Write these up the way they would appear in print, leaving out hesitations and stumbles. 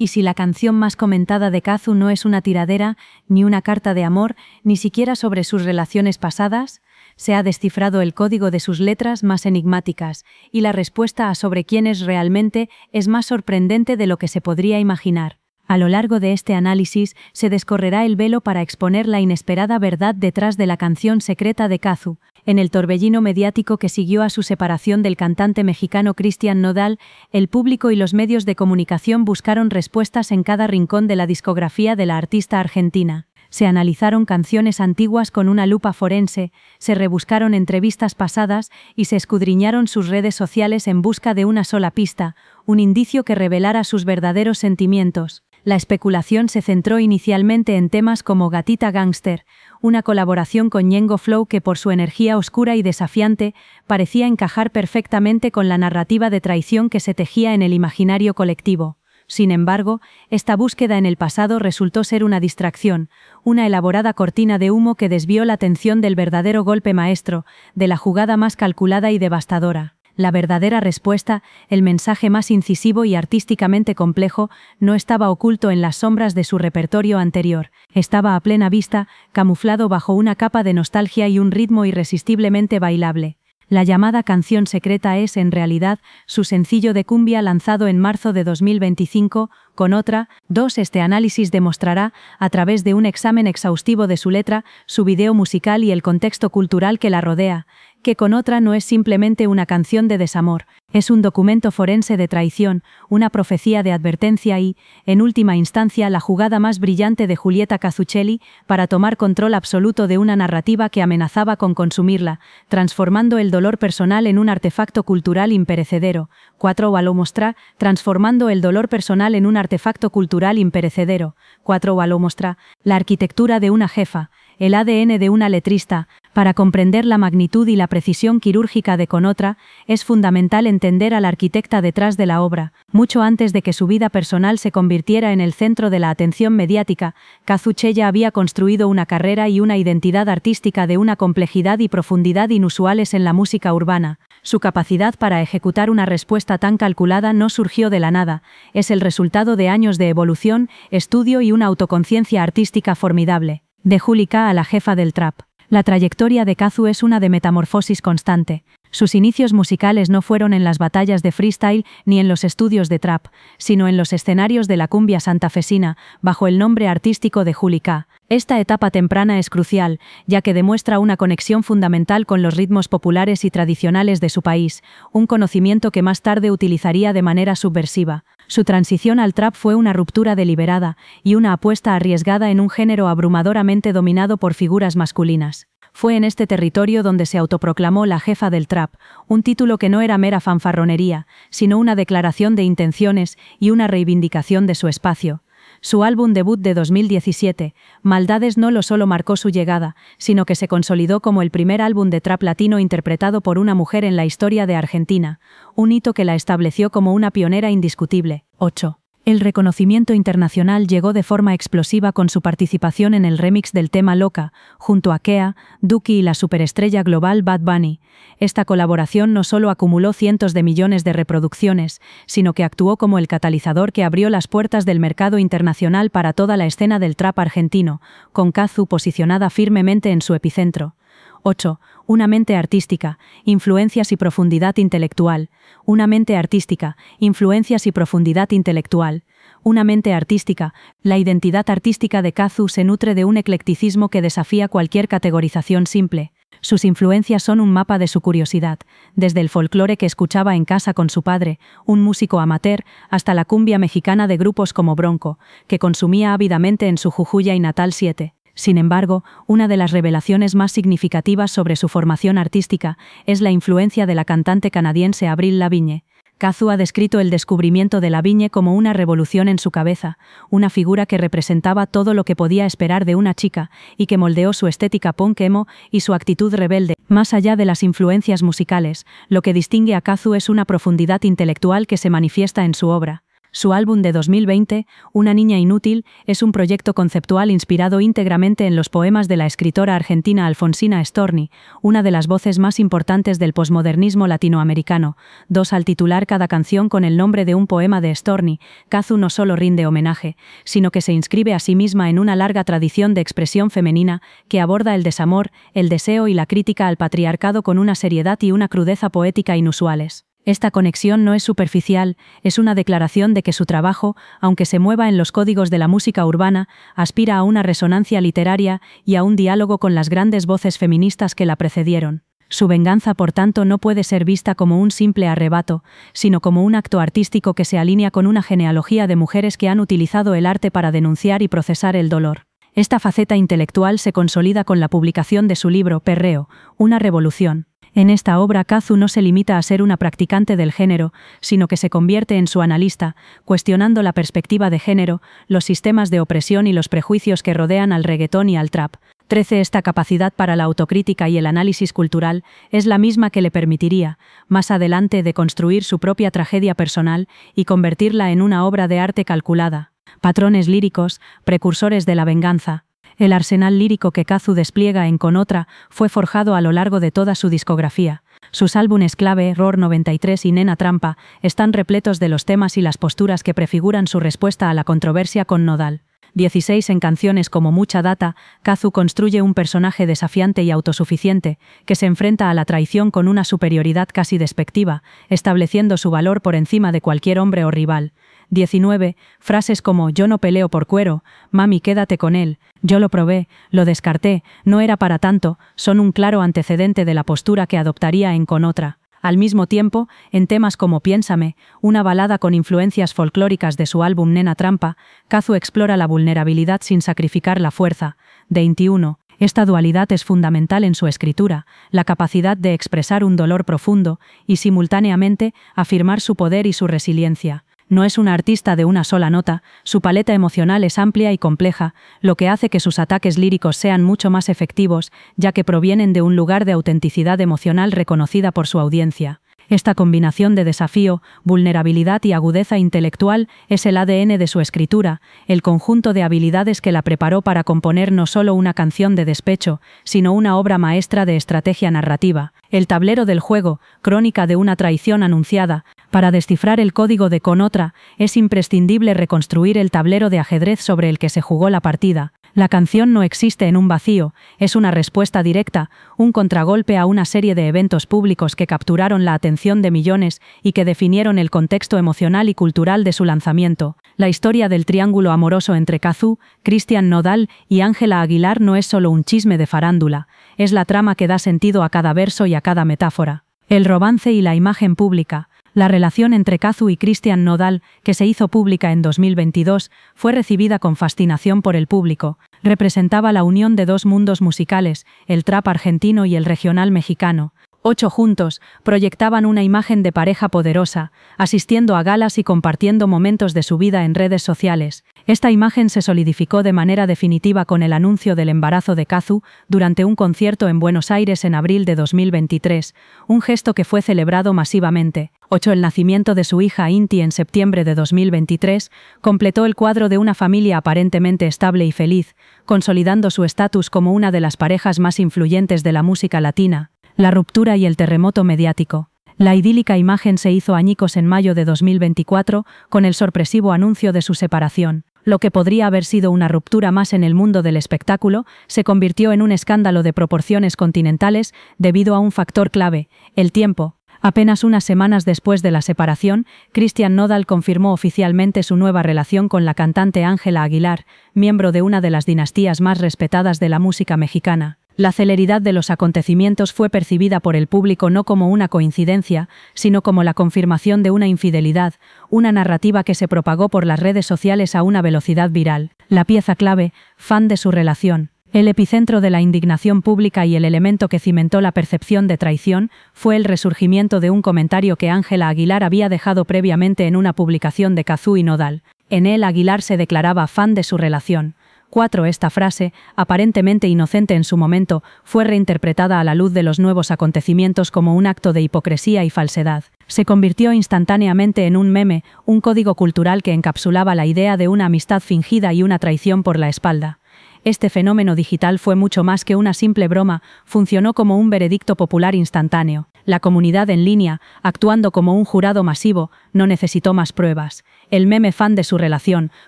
Y si la canción más comentada de Kazu no es una tiradera, ni una carta de amor, ni siquiera sobre sus relaciones pasadas, se ha descifrado el código de sus letras más enigmáticas, y la respuesta a sobre quién es realmente es más sorprendente de lo que se podría imaginar. A lo largo de este análisis se descorrerá el velo para exponer la inesperada verdad detrás de la canción secreta de Kazu. En el torbellino mediático que siguió a su separación del cantante mexicano Cristian Nodal, el público y los medios de comunicación buscaron respuestas en cada rincón de la discografía de la artista argentina. Se analizaron canciones antiguas con una lupa forense, se rebuscaron entrevistas pasadas y se escudriñaron sus redes sociales en busca de una sola pista, un indicio que revelara sus verdaderos sentimientos. La especulación se centró inicialmente en temas como Gatita Gangster, una colaboración con Ñengo Flow que por su energía oscura y desafiante parecía encajar perfectamente con la narrativa de traición que se tejía en el imaginario colectivo. Sin embargo, esta búsqueda en el pasado resultó ser una distracción, una elaborada cortina de humo que desvió la atención del verdadero golpe maestro, de la jugada más calculada y devastadora. La verdadera respuesta, el mensaje más incisivo y artísticamente complejo, no estaba oculto en las sombras de su repertorio anterior. Estaba a plena vista, camuflado bajo una capa de nostalgia y un ritmo irresistiblemente bailable. La llamada canción secreta es, en realidad, su sencillo de cumbia lanzado en marzo de 2025, con otra. Este análisis demostrará, a través de un examen exhaustivo de su letra, su video musical y el contexto cultural que la rodea, que Con otra no es simplemente una canción de desamor, es un documento forense de traición, una profecía de advertencia y, en última instancia, la jugada más brillante de Julieta Cazucchelli para tomar control absoluto de una narrativa que amenazaba con consumirla, transformando el dolor personal en un artefacto cultural imperecedero. 4 a lo mostrar, transformando el dolor personal en un artefacto cultural imperecedero. 4 a lo mostrar, la arquitectura de una jefa, el ADN de una letrista. Para comprender la magnitud y la precisión quirúrgica de Con otra, es fundamental entender a la arquitecta detrás de la obra. Mucho antes de que su vida personal se convirtiera en el centro de la atención mediática, Cazuchella había construido una carrera y una identidad artística de una complejidad y profundidad inusuales en la música urbana. Su capacidad para ejecutar una respuesta tan calculada no surgió de la nada, es el resultado de años de evolución, estudio y una autoconciencia artística formidable. De Juli K a la jefa del trap. La trayectoria de Kazu es una de metamorfosis constante. Sus inicios musicales no fueron en las batallas de freestyle ni en los estudios de trap, sino en los escenarios de la cumbia santafesina, bajo el nombre artístico de Juli K. Esta etapa temprana es crucial, ya que demuestra una conexión fundamental con los ritmos populares y tradicionales de su país, un conocimiento que más tarde utilizaría de manera subversiva. Su transición al trap fue una ruptura deliberada y una apuesta arriesgada en un género abrumadoramente dominado por figuras masculinas. Fue en este territorio donde se autoproclamó la jefa del trap, un título que no era mera fanfarronería, sino una declaración de intenciones y una reivindicación de su espacio. Su álbum debut de 2017, Maldades, no solo marcó su llegada, sino que se consolidó como el primer álbum de trap latino interpretado por una mujer en la historia de Argentina, un hito que la estableció como una pionera indiscutible. 8. El reconocimiento internacional llegó de forma explosiva con su participación en el remix del tema Loca, junto a Kea, Duki y la superestrella global Bad Bunny. Esta colaboración no solo acumuló cientos de millones de reproducciones, sino que actuó como el catalizador que abrió las puertas del mercado internacional para toda la escena del trap argentino, con Kazu posicionada firmemente en su epicentro. 8. Una mente artística, influencias y profundidad intelectual. Una mente artística, influencias y profundidad intelectual. Una mente artística. La identidad artística de Kazu se nutre de un eclecticismo que desafía cualquier categorización simple. Sus influencias son un mapa de su curiosidad, desde el folclore que escuchaba en casa con su padre, un músico amateur, hasta la cumbia mexicana de grupos como Bronco, que consumía ávidamente en su Jujuy y natal 7. Sin embargo, una de las revelaciones más significativas sobre su formación artística es la influencia de la cantante canadiense Avril Lavigne. Kazu ha descrito el descubrimiento de Lavigne como una revolución en su cabeza, una figura que representaba todo lo que podía esperar de una chica y que moldeó su estética punk emo y su actitud rebelde. Más allá de las influencias musicales, lo que distingue a Kazu es una profundidad intelectual que se manifiesta en su obra. Su álbum de 2020, Una niña inútil, es un proyecto conceptual inspirado íntegramente en los poemas de la escritora argentina Alfonsina Storni, una de las voces más importantes del posmodernismo latinoamericano. 2. Al titular cada canción con el nombre de un poema de Storni, Cazzu no solo rinde homenaje, sino que se inscribe a sí misma en una larga tradición de expresión femenina que aborda el desamor, el deseo y la crítica al patriarcado con una seriedad y una crudeza poética inusuales. Esta conexión no es superficial, es una declaración de que su trabajo, aunque se mueva en los códigos de la música urbana, aspira a una resonancia literaria y a un diálogo con las grandes voces feministas que la precedieron. Su venganza, por tanto, no puede ser vista como un simple arrebato, sino como un acto artístico que se alinea con una genealogía de mujeres que han utilizado el arte para denunciar y procesar el dolor. Esta faceta intelectual se consolida con la publicación de su libro Perreo, una revolución. En esta obra, Cazzu no se limita a ser una practicante del género, sino que se convierte en su analista, cuestionando la perspectiva de género, los sistemas de opresión y los prejuicios que rodean al reggaetón y al trap. 13. Esta capacidad para la autocrítica y el análisis cultural es la misma que le permitiría, más adelante, deconstruir su propia tragedia personal y convertirla en una obra de arte calculada. Patrones líricos, precursores de la venganza. El arsenal lírico que Cazzu despliega en Con Otra fue forjado a lo largo de toda su discografía. Sus álbumes clave, Error 93 y Nena Trampa, están repletos de los temas y las posturas que prefiguran su respuesta a la controversia con Nodal. 16. En canciones como Mucha Data, Cazzu construye un personaje desafiante y autosuficiente, que se enfrenta a la traición con una superioridad casi despectiva, estableciendo su valor por encima de cualquier hombre o rival. 19. Frases como Yo no peleo por cuero, mami quédate con él, yo lo probé, lo descarté, no era para tanto, son un claro antecedente de la postura que adoptaría en Con Otra. Al mismo tiempo, en temas como Piénsame, una balada con influencias folclóricas de su álbum Nena Trampa, Cazzu explora la vulnerabilidad sin sacrificar la fuerza. 21. Esta dualidad es fundamental en su escritura, la capacidad de expresar un dolor profundo y, simultáneamente, afirmar su poder y su resiliencia. No es una artista de una sola nota, su paleta emocional es amplia y compleja, lo que hace que sus ataques líricos sean mucho más efectivos, ya que provienen de un lugar de autenticidad emocional reconocida por su audiencia. Esta combinación de desafío, vulnerabilidad y agudeza intelectual es el ADN de su escritura, el conjunto de habilidades que la preparó para componer no solo una canción de despecho, sino una obra maestra de estrategia narrativa. El tablero del juego, crónica de una traición anunciada. Para descifrar el código de Con Otra, es imprescindible reconstruir el tablero de ajedrez sobre el que se jugó la partida. La canción no existe en un vacío, es una respuesta directa, un contragolpe a una serie de eventos públicos que capturaron la atención de millones y que definieron el contexto emocional y cultural de su lanzamiento. La historia del triángulo amoroso entre Cazzu, Cristian Nodal y Ángela Aguilar no es solo un chisme de farándula, es la trama que da sentido a cada verso y a cada metáfora. El romance y la imagen pública. La relación entre Cazzu y Cristian Nodal, que se hizo pública en 2022, fue recibida con fascinación por el público. Representaba la unión de dos mundos musicales, el trap argentino y el regional mexicano. 8 juntos, proyectaban una imagen de pareja poderosa, asistiendo a galas y compartiendo momentos de su vida en redes sociales. Esta imagen se solidificó de manera definitiva con el anuncio del embarazo de Cazzu durante un concierto en Buenos Aires en abril de 2023, un gesto que fue celebrado masivamente. 8. El nacimiento de su hija Inti en septiembre de 2023 completó el cuadro de una familia aparentemente estable y feliz, consolidando su estatus como una de las parejas más influyentes de la música latina. La ruptura y el terremoto mediático. La idílica imagen se hizo añicos en mayo de 2024 con el sorpresivo anuncio de su separación. Lo que podría haber sido una ruptura más en el mundo del espectáculo se convirtió en un escándalo de proporciones continentales debido a un factor clave, el tiempo. Apenas unas semanas después de la separación, Cristian Nodal confirmó oficialmente su nueva relación con la cantante Ángela Aguilar, miembro de una de las dinastías más respetadas de la música mexicana. La celeridad de los acontecimientos fue percibida por el público no como una coincidencia, sino como la confirmación de una infidelidad, una narrativa que se propagó por las redes sociales a una velocidad viral. La pieza clave, fan de su relación. El epicentro de la indignación pública y el elemento que cimentó la percepción de traición fue el resurgimiento de un comentario que Ángela Aguilar había dejado previamente en una publicación de Cazzu y Nodal. En él, Aguilar se declaraba fan de su relación. 4. Esta frase, aparentemente inocente en su momento, fue reinterpretada a la luz de los nuevos acontecimientos como un acto de hipocresía y falsedad. Se convirtió instantáneamente en un meme, un código cultural que encapsulaba la idea de una amistad fingida y una traición por la espalda. Este fenómeno digital fue mucho más que una simple broma, funcionó como un veredicto popular instantáneo. La comunidad en línea, actuando como un jurado masivo, no necesitó más pruebas. El meme fan de su relación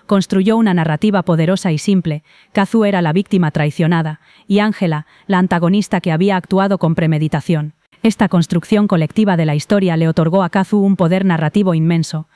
construyó una narrativa poderosa y simple. Kazu era la víctima traicionada, y Ángela, la antagonista que había actuado con premeditación. Esta construcción colectiva de la historia le otorgó a Kazu un poder narrativo inmenso.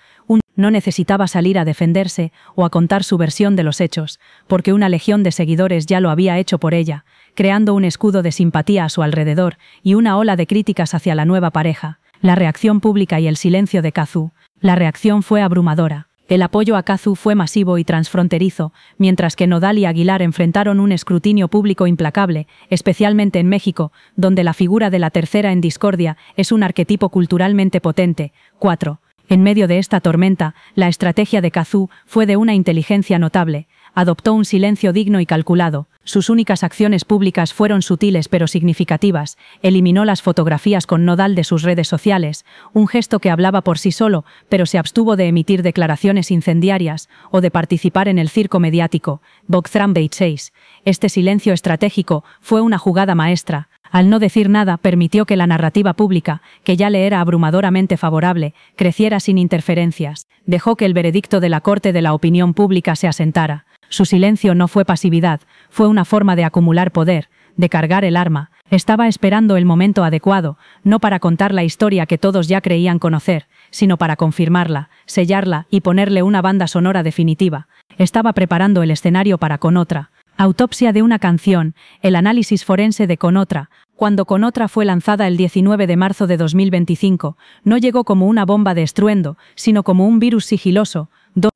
No necesitaba salir a defenderse o a contar su versión de los hechos, porque una legión de seguidores ya lo había hecho por ella, creando un escudo de simpatía a su alrededor y una ola de críticas hacia la nueva pareja. La reacción pública y el silencio de Kazu. La reacción fue abrumadora. El apoyo a Kazu fue masivo y transfronterizo, mientras que Nodal y Aguilar enfrentaron un escrutinio público implacable, especialmente en México, donde la figura de la tercera en discordia es un arquetipo culturalmente potente. 4. En medio de esta tormenta, la estrategia de Kazu fue de una inteligencia notable. Adoptó un silencio digno y calculado. Sus únicas acciones públicas fueron sutiles pero significativas. Eliminó las fotografías con Nodal de sus redes sociales, un gesto que hablaba por sí solo, pero se abstuvo de emitir declaraciones incendiarias o de participar en el circo mediático. Bogthram 6. Este silencio estratégico fue una jugada maestra. Al no decir nada, permitió que la narrativa pública, que ya le era abrumadoramente favorable, creciera sin interferencias. Dejó que el veredicto de la corte de la opinión pública se asentara. Su silencio no fue pasividad, fue una forma de acumular poder, de cargar el arma. Estaba esperando el momento adecuado, no para contar la historia que todos ya creían conocer, sino para confirmarla, sellarla y ponerle una banda sonora definitiva. Estaba preparando el escenario para Con Otra. Autopsia de una canción, el análisis forense de Con Otra. Cuando Con Otra fue lanzada el 19 de marzo de 2025, no llegó como una bomba de estruendo, sino como un virus sigiloso.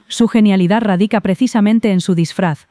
Su genialidad radica precisamente en su disfraz.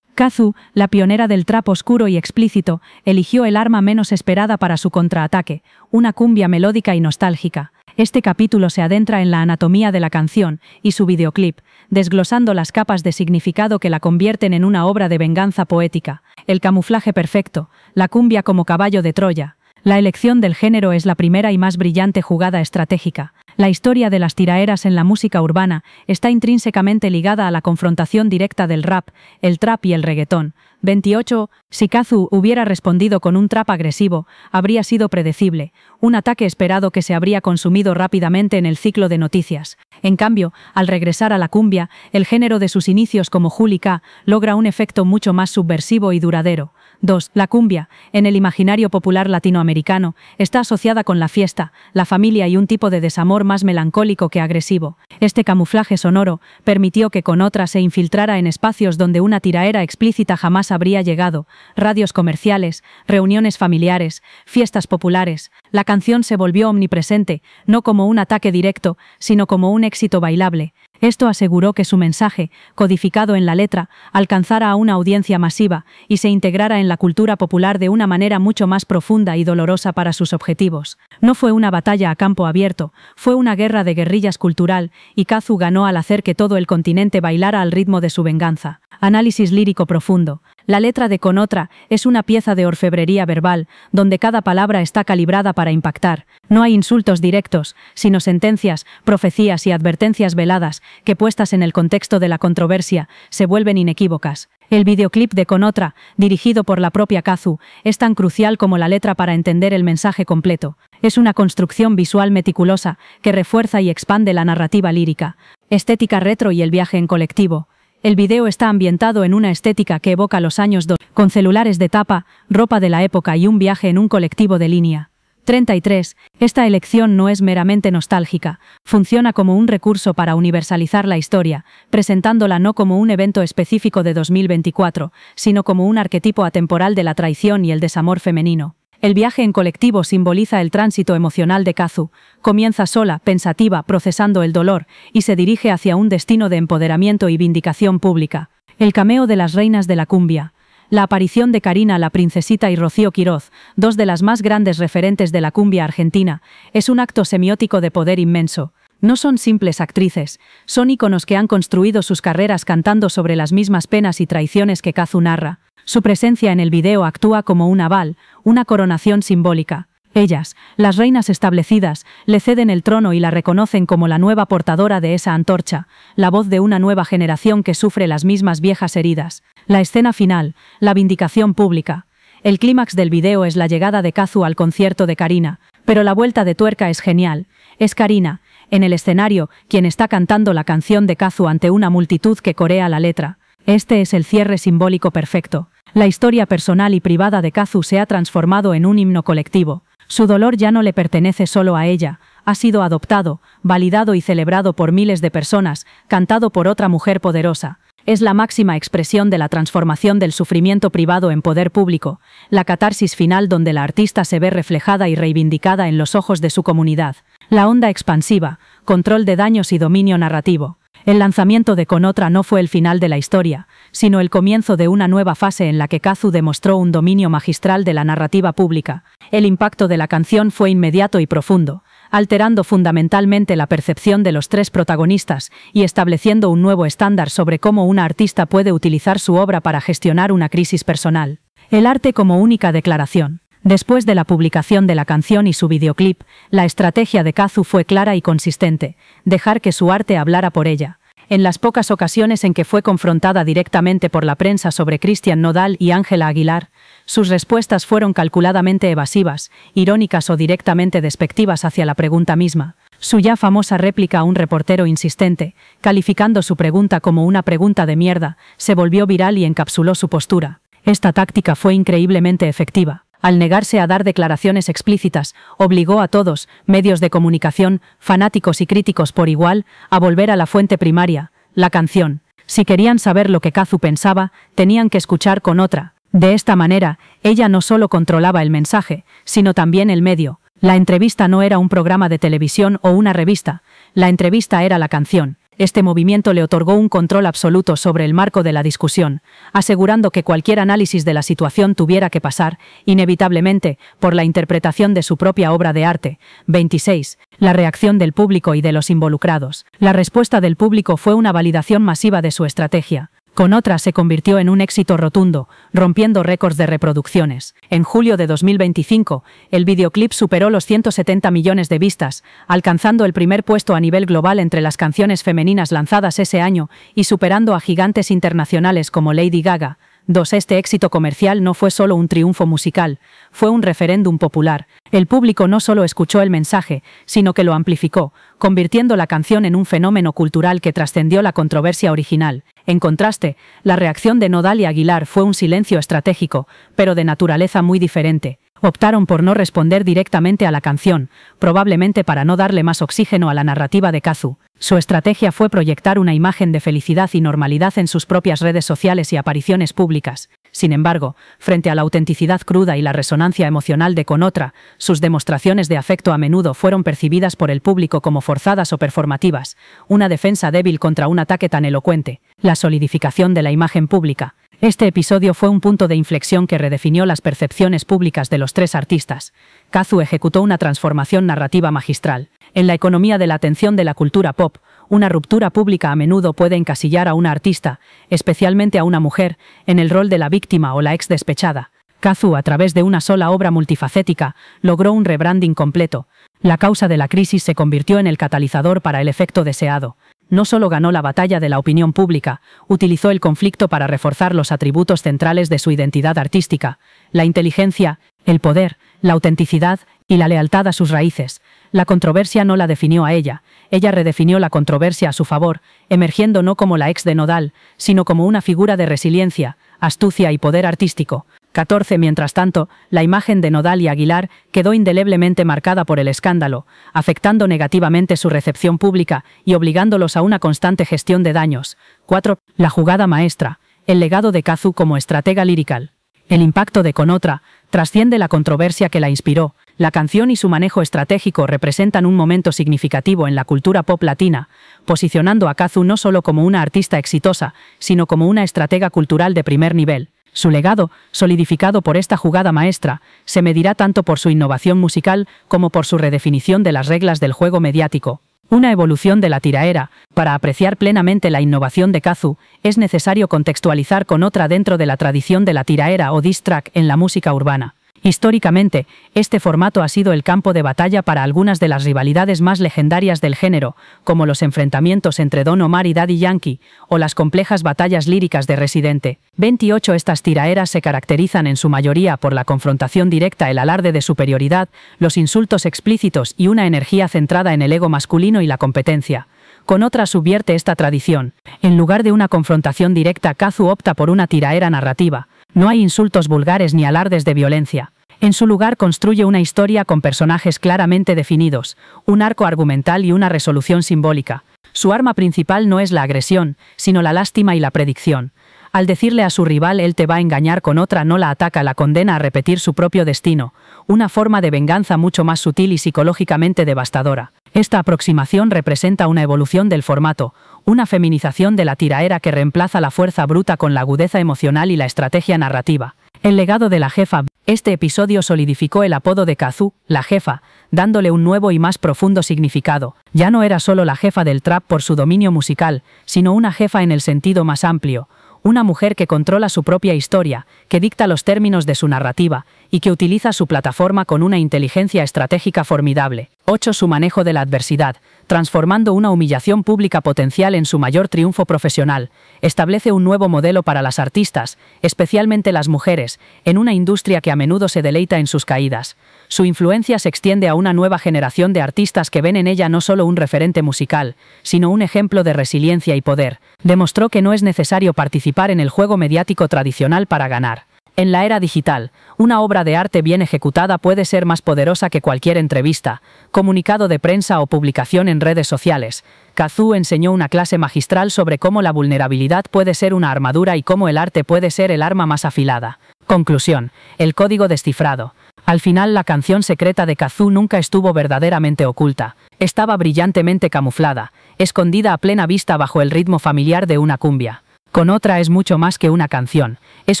Kazu, la pionera del trap oscuro y explícito, eligió el arma menos esperada para su contraataque, una cumbia melódica y nostálgica. Este capítulo se adentra en la anatomía de la canción y su videoclip, desglosando las capas de significado que la convierten en una obra de venganza poética. El camuflaje perfecto, la cumbia como caballo de Troya. La elección del género es la primera y más brillante jugada estratégica. La historia de las tiraeras en la música urbana está intrínsecamente ligada a la confrontación directa del rap, el trap y el reggaetón. 28. Si Kazu hubiera respondido con un trap agresivo, habría sido predecible, un ataque esperado que se habría consumido rápidamente en el ciclo de noticias. En cambio, al regresar a la cumbia, el género de sus inicios como Juli K logra un efecto mucho más subversivo y duradero. 2. La cumbia, en el imaginario popular latinoamericano, está asociada con la fiesta, la familia y un tipo de desamor más melancólico que agresivo. Este camuflaje sonoro permitió que Con Otra se infiltrara en espacios donde una tiraera explícita jamás habría llegado, radios comerciales, reuniones familiares, fiestas populares. La canción se volvió omnipresente, no como un ataque directo, sino como un éxito bailable. Esto aseguró que su mensaje, codificado en la letra, alcanzara a una audiencia masiva y se integrara en la cultura popular de una manera mucho más profunda y dolorosa para sus objetivos. No fue una batalla a campo abierto, fue una guerra de guerrillas cultural, y Kazu ganó al hacer que todo el continente bailara al ritmo de su venganza. Análisis lírico profundo. La letra de Con Otra es una pieza de orfebrería verbal, donde cada palabra está calibrada para impactar. No hay insultos directos, sino sentencias, profecías y advertencias veladas, que puestas en el contexto de la controversia, se vuelven inequívocas. El videoclip de Con Otra, dirigido por la propia Kazu, es tan crucial como la letra para entender el mensaje completo. Es una construcción visual meticulosa, que refuerza y expande la narrativa lírica. Estética retro y el viaje en colectivo. El video está ambientado en una estética que evoca los años 2000, con celulares de tapa, ropa de la época y un viaje en un colectivo de línea. 33. Esta elección no es meramente nostálgica, funciona como un recurso para universalizar la historia, presentándola no como un evento específico de 2024, sino como un arquetipo atemporal de la traición y el desamor femenino. El viaje en colectivo simboliza el tránsito emocional de Kazu. Comienza sola, pensativa, procesando el dolor, y se dirige hacia un destino de empoderamiento y vindicación pública. El cameo de las reinas de la cumbia. La aparición de Karina la Princesita y Rocío Quiroz, dos de las más grandes referentes de la cumbia argentina, es un acto semiótico de poder inmenso. No son simples actrices, son íconos que han construido sus carreras cantando sobre las mismas penas y traiciones que Kazu narra. Su presencia en el video actúa como un aval, una coronación simbólica. Ellas, las reinas establecidas, le ceden el trono y la reconocen como la nueva portadora de esa antorcha, la voz de una nueva generación que sufre las mismas viejas heridas. La escena final, la vindicación pública. El clímax del video es la llegada de Kazu al concierto de Karina, pero la vuelta de tuerca es genial. Es Karina, en el escenario, quien está cantando la canción de Kazu ante una multitud que corea la letra. Este es el cierre simbólico perfecto. La historia personal y privada de Kazu se ha transformado en un himno colectivo. Su dolor ya no le pertenece solo a ella, ha sido adoptado, validado y celebrado por miles de personas, cantado por otra mujer poderosa. Es la máxima expresión de la transformación del sufrimiento privado en poder público, la catarsis final donde la artista se ve reflejada y reivindicada en los ojos de su comunidad. La onda expansiva, control de daños y dominio narrativo. El lanzamiento de Con Otra no fue el final de la historia, sino el comienzo de una nueva fase en la que Kazu demostró un dominio magistral de la narrativa pública. El impacto de la canción fue inmediato y profundo, alterando fundamentalmente la percepción de los tres protagonistas y estableciendo un nuevo estándar sobre cómo una artista puede utilizar su obra para gestionar una crisis personal. El arte como única declaración. Después de la publicación de la canción y su videoclip, la estrategia de Kazu fue clara y consistente: dejar que su arte hablara por ella. En las pocas ocasiones en que fue confrontada directamente por la prensa sobre Christian Nodal y Ángela Aguilar, sus respuestas fueron calculadamente evasivas, irónicas o directamente despectivas hacia la pregunta misma. Su ya famosa réplica a un reportero insistente, calificando su pregunta como una pregunta de mierda, se volvió viral y encapsuló su postura. Esta táctica fue increíblemente efectiva. Al negarse a dar declaraciones explícitas, obligó a todos, medios de comunicación, fanáticos y críticos por igual, a volver a la fuente primaria, la canción. Si querían saber lo que Kazu pensaba, tenían que escuchar Con Otra. De esta manera, ella no solo controlaba el mensaje, sino también el medio. La entrevista no era un programa de televisión o una revista, la entrevista era la canción. Este movimiento le otorgó un control absoluto sobre el marco de la discusión, asegurando que cualquier análisis de la situación tuviera que pasar, inevitablemente, por la interpretación de su propia obra de arte. 26. La reacción del público y de los involucrados. La respuesta del público fue una validación masiva de su estrategia. Con Otra se convirtió en un éxito rotundo, rompiendo récords de reproducciones. En julio de 2025, el videoclip superó los 170 millones de vistas, alcanzando el primer puesto a nivel global entre las canciones femeninas lanzadas ese año y superando a gigantes internacionales como Lady Gaga. 2. Este éxito comercial no fue solo un triunfo musical, fue un referéndum popular. El público no solo escuchó el mensaje, sino que lo amplificó, convirtiendo la canción en un fenómeno cultural que trascendió la controversia original. En contraste, la reacción de Nodal y Aguilar fue un silencio estratégico, pero de naturaleza muy diferente. Optaron por no responder directamente a la canción, probablemente para no darle más oxígeno a la narrativa de Kazu. Su estrategia fue proyectar una imagen de felicidad y normalidad en sus propias redes sociales y apariciones públicas. Sin embargo, frente a la autenticidad cruda y la resonancia emocional de Con Otra, sus demostraciones de afecto a menudo fueron percibidas por el público como forzadas o performativas, una defensa débil contra un ataque tan elocuente. La solidificación de la imagen pública. Este episodio fue un punto de inflexión que redefinió las percepciones públicas de los tres artistas. Kazu ejecutó una transformación narrativa magistral. En la economía de la atención de la cultura pop, una ruptura pública a menudo puede encasillar a una artista, especialmente a una mujer, en el rol de la víctima o la ex despechada. Kazu, a través de una sola obra multifacética, logró un rebranding completo. La causa de la crisis se convirtió en el catalizador para el efecto deseado. No solo ganó la batalla de la opinión pública, utilizó el conflicto para reforzar los atributos centrales de su identidad artística: la inteligencia, el poder, la autenticidad y la lealtad a sus raíces. La controversia no la definió a ella redefinió la controversia a su favor, emergiendo no como la ex de Nodal, sino como una figura de resiliencia, astucia y poder artístico. 14. Mientras tanto, la imagen de Nodal y Aguilar quedó indeleblemente marcada por el escándalo, afectando negativamente su recepción pública y obligándolos a una constante gestión de daños. 4. La jugada maestra. El legado de Kazu como estratega lírica. El impacto de Con Otra trasciende la controversia que la inspiró. La canción y su manejo estratégico representan un momento significativo en la cultura pop latina, posicionando a Kazu no solo como una artista exitosa, sino como una estratega cultural de primer nivel. Su legado, solidificado por esta jugada maestra, se medirá tanto por su innovación musical como por su redefinición de las reglas del juego mediático. Una evolución de la tiraera. Para apreciar plenamente la innovación de Kazu, es necesario contextualizar con otra dentro de la tradición de la tiraera o diss track en la música urbana. Históricamente, este formato ha sido el campo de batalla para algunas de las rivalidades más legendarias del género, como los enfrentamientos entre Don Omar y Daddy Yankee, o las complejas batallas líricas de Residente. 28. Estas tiraeras se caracterizan en su mayoría por la confrontación directa, el alarde de superioridad, los insultos explícitos y una energía centrada en el ego masculino y la competencia. Con otra subvierte esta tradición. En lugar de una confrontación directa, Kazu opta por una tiraera narrativa. No hay insultos vulgares ni alardes de violencia. En su lugar construye una historia con personajes claramente definidos, un arco argumental y una resolución simbólica. Su arma principal no es la agresión, sino la lástima y la predicción. Al decirle a su rival él te va a engañar con otra, no la ataca, la condena a repetir su propio destino, una forma de venganza mucho más sutil y psicológicamente devastadora. Esta aproximación representa una evolución del formato, una feminización de la tiraera que reemplaza la fuerza bruta con la agudeza emocional y la estrategia narrativa. El legado de la jefa. Este episodio solidificó el apodo de Kazu, la jefa, dándole un nuevo y más profundo significado. Ya no era solo la jefa del trap por su dominio musical, sino una jefa en el sentido más amplio. Una mujer que controla su propia historia, que dicta los términos de su narrativa y que utiliza su plataforma con una inteligencia estratégica formidable. 8. Su manejo de la adversidad, transformando una humillación pública potencial en su mayor triunfo profesional. Establece un nuevo modelo para las artistas, especialmente las mujeres, en una industria que a menudo se deleita en sus caídas. Su influencia se extiende a una nueva generación de artistas que ven en ella no solo un referente musical, sino un ejemplo de resiliencia y poder. Demostró que no es necesario participar en el juego mediático tradicional para ganar. En la era digital, una obra de arte bien ejecutada puede ser más poderosa que cualquier entrevista, comunicado de prensa o publicación en redes sociales. Kazu enseñó una clase magistral sobre cómo la vulnerabilidad puede ser una armadura y cómo el arte puede ser el arma más afilada. Conclusión. El código descifrado. Al final, la canción secreta de Kazu nunca estuvo verdaderamente oculta. Estaba brillantemente camuflada, escondida a plena vista bajo el ritmo familiar de una cumbia. Con otra es mucho más que una canción. Es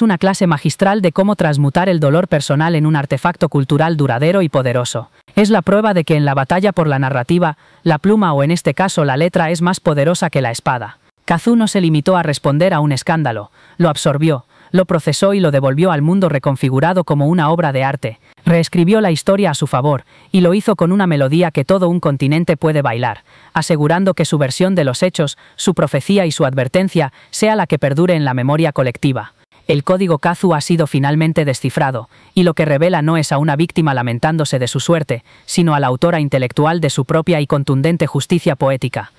una clase magistral de cómo transmutar el dolor personal en un artefacto cultural duradero y poderoso. Es la prueba de que en la batalla por la narrativa, la pluma o en este caso la letra es más poderosa que la espada. Kazu no se limitó a responder a un escándalo, lo absorbió, lo procesó y lo devolvió al mundo reconfigurado como una obra de arte. Reescribió la historia a su favor, y lo hizo con una melodía que todo un continente puede bailar, asegurando que su versión de los hechos, su profecía y su advertencia sea la que perdure en la memoria colectiva. El código Kazu ha sido finalmente descifrado, y lo que revela no es a una víctima lamentándose de su suerte, sino a la autora intelectual de su propia y contundente justicia poética.